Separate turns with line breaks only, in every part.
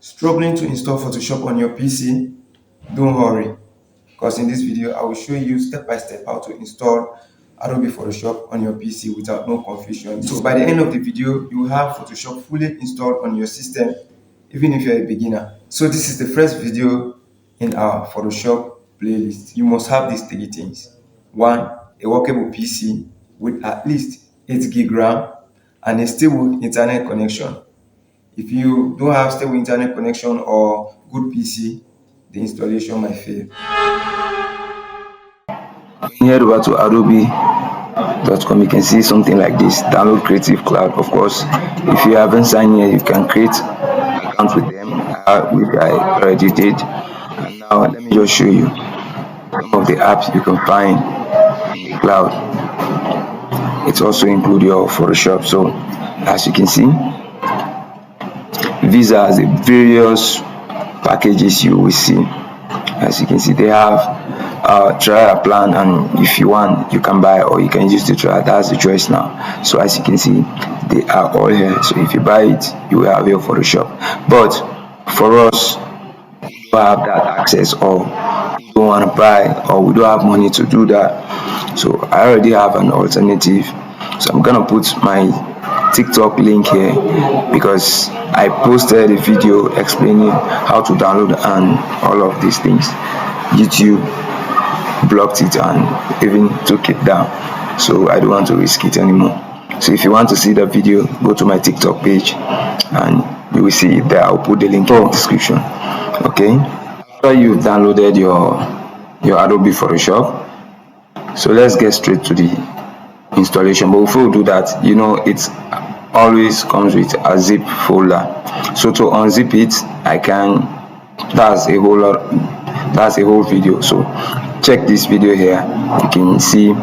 Struggling to install Photoshop on your PC? Don't worry, because in this video I will show you step by step how to install Adobe Photoshop on your PC without no confusion. So by the end of the video, you will have Photoshop fully installed on your system, even if you're a beginner. So this is the first video in our Photoshop playlist. You must have these three things. One, a workable PC with at least 8 gig RAM and a stable internet connection. If you don't have stable internet connection or good PC, the installation might fail. Head over to adobe.com, you can see something like this. Download Creative Cloud. Of course, if you haven't signed yet, you can create an account with them, which I already did. And now let me just show you some of the apps you can find in the cloud. It also includes your Photoshop. So as you can see, these are the various packages you will see. As you can see, they have trial plan, and if you want, you can buy or you can use the trial. That's the choice now. So as you can see, they are all here. So if you buy it, you will have your Photoshop. But for us, we don't have that access, or we don't want to buy, or we don't have money to do that. So I already have an alternative. So I'm gonna put my TikTok link here because I posted a video explaining how to download and all of these things. YouTube blocked it and even took it down, so I don't want to risk it anymore. So if you want to see the video, go to my TikTok page and you will see it there. I'll put the link in the description. Okay, after you've downloaded your Adobe Photoshop, so let's get straight to the installation. But before we do that, it always comes with a zip folder. So to unzip it, I can, that's a whole video. So check this video here, you can see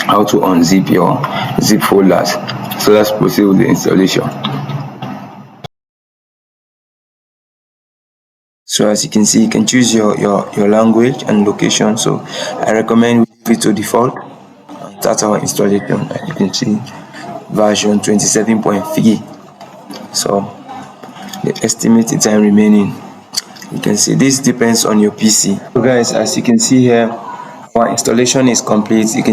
how to unzip your zip folders. So let's proceed with the installation. So as you can see, you can choose your language and location. So I recommend we leave it to default and start our installation. And you can see version 27.3. so the estimated time remaining, you can see this depends on your PC. So guys, as you can see here, our installation is complete. You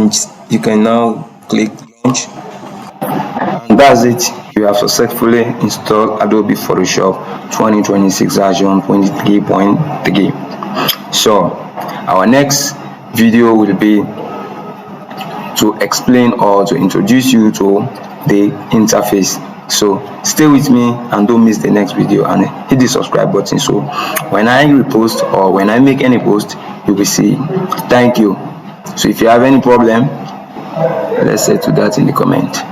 can now click launch, and that's it. You have successfully installed Adobe Photoshop 2026 version 23.3. So our next video will be to explain or to introduce you to the interface. So stay with me and don't miss the next video, and hit the subscribe button, so when I repost or when I make any post, you will see. Thank you. So if you have any problem, let's say to that in the comment.